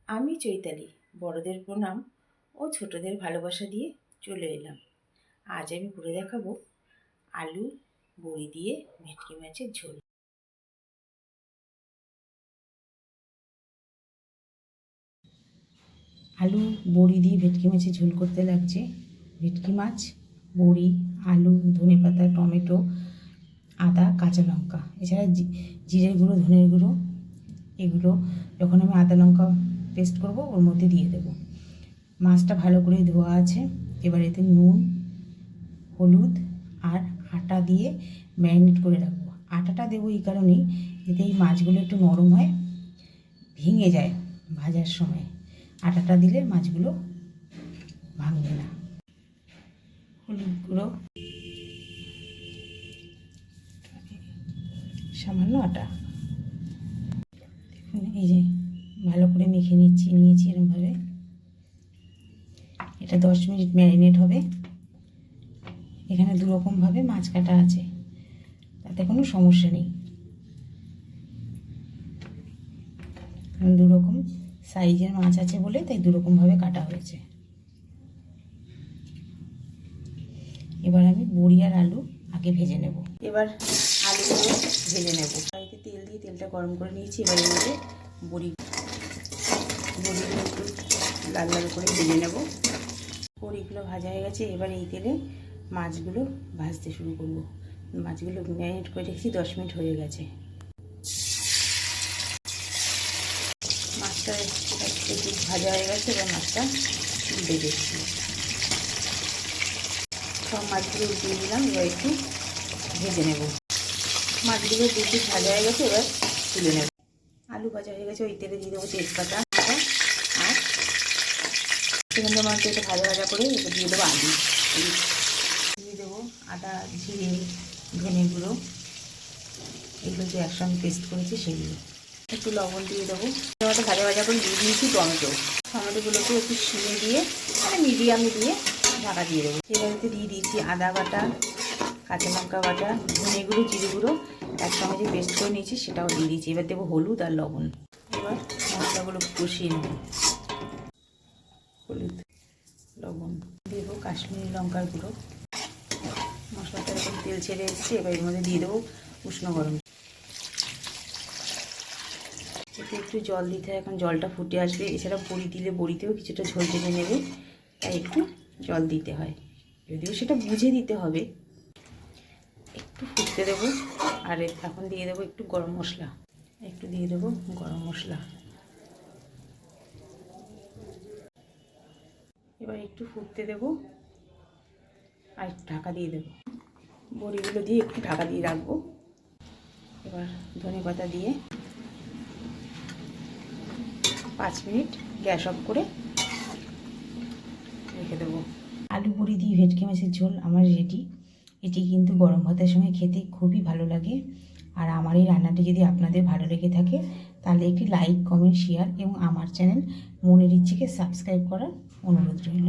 আমি চৈতালি, বড়দের প্রণাম ও ছোটদের ভালোবাসা দিয়ে চলে এলাম। আজ আমি করে দেখাবো আলু বড়ি দিয়ে ভেটকি মাছের ঝোল। আলু বড়ি দিয়ে ভেটকি মাছের ঝোল করতে লাগছে ভেটকি মাছ, বড়ি, আলু, ধনেপাতা, টমেটো, আদা, কাঁচা লঙ্কা, এছাড়া জিরের গুঁড়ো, ধনের গুঁড়ো। এগুলো যখন আমি আদা লঙ্কা পেস্ট করব ওর মধ্যে দিয়ে দেবো। মাছটা ভালো করে ধোয়া আছে। এবার এতে নুন, হলুদ আর আটা দিয়ে ম্যারিনেট করে রাখবো। আটাটা দেবো এই কারণেই যাতে এই মাছগুলো একটু নরম হয়, ভেঙে যায় ভাজার সময়। আটাটা দিলে মাছগুলো ভাঙবে না। হলুদ গুঁড়ো, সামান্য আটা, দেখুন এই যে ভালো করে মেখে নিয়েছি এরকমভাবে। এটা 10 মিনিট ম্যারিনেট হবে। এখানে দুরকমভাবে মাছ কাটা আছে, তাতে কোনো সমস্যা নেই। দুরকম সাইজের মাছ আছে বলে তাই দুরকমভাবে কাটা হয়েছে। এবার আমি বড়ি আর আলু আগে ভেজে নেব। এবার আলুগুলো ভেজে নেব। কড়াইতে তেল দিয়ে তেলটা গরম করে নিয়েছি। এবার এর মধ্যে বড়িগুলো একটু লাল লাল করে ভেজে নেব। বড়িগুলো ভাজা হয়ে গেছে। এবার এই তেলে মাছগুলো ভাজতে শুরু করব। মাছগুলো ম্যারিনেট করে রেখেছি, 10 মিনিট হয়ে গেছে। মাছটা একটু ভাজা হয়ে গেছে। এবার মাছটা উল্টে দিচ্ছি। সব মাছগুলো উল্টিয়ে দিলাম। এবার একটু ভেজে নেব। মাছগুলো একটু ভাজা হয়ে গেছে, এবার তুলে নেব। আলু ভাজা হয়ে গেছে। ওই তেলে দিয়ে দেবো তেজপাতা আর সেখানে মাছ একটু ভাজা ভাজা করে এবার দিয়ে দেবো আলু। দিয়ে দেবো আদা, জিরে, ধনে গুঁড়ো, এগুলো যে একসঙ্গে পেস্ট করেছি সেগুলো। একটু লবণ দিয়ে দেবো। টমেটো ভাজা ভাজা করে দিয়ে দিয়েছি টমেটোগুলোকে একটু সিমে দিয়ে মিডিয়ামে দিয়ে ঢাকা দিয়ে দেবো। এবারেতে দিয়ে দিয়েছি আদা বাটা, কাঁচা লঙ্কা বাটা, ধনে গুঁড়ো, জিরে গুঁড়ো একসঙ্গে যে পেস্ট করে নিয়েছি সেটাও দিয়ে দিয়েছি। এবার দেবো হলুদ আর লবণ। এবার মশলাগুলো কষিয়ে নেব। হলুদ, লবণ, দেবো কাশ্মীরি লঙ্কার গুঁড়ো। মশলাটা এরকম তেল ছেড়ে এসেছে। এবার এর মধ্যে দিয়ে দেবো উষ্ণ গরম। এতে একটু জল দিতে হয়, এখন জলটা ফুটে আসবে। এছাড়া বড়ি দিলে বড়িতেও কিছুটা ঝোল টেনে নেবে, তাই একটু জল দিতে হয়, যদিও সেটা বুঝে দিতে হবে। একটু ফুটতে দেবো। আর এখন দিয়ে দেবো একটু গরম মশলা। এবার একটু ফুটতে দেবো আর একটু ঢাকা দিয়ে দেবো। বড়িগুলো দিয়ে একটু ঢাকা দিয়ে রাখবো। এবার ধনেপাতা দিয়ে 5 মিনিট গ্যাস অফ করে রেখে দেবো। আলু বড়ি দিয়ে ভেটকি মাছের ঝোল আমার রেডি। এটি কিন্তু গরম ভাতের সঙ্গে খেতে খুবই ভালো লাগে। আর আমার এই রান্নাটি যদি আপনাদের ভালো লেগে থাকে তাহলে একটি লাইক, কমেন্ট, শেয়ার এবং আমার চ্যানেল মনের ইচ্ছেকে সাবস্ক্রাইব করার অনুরোধ রইল।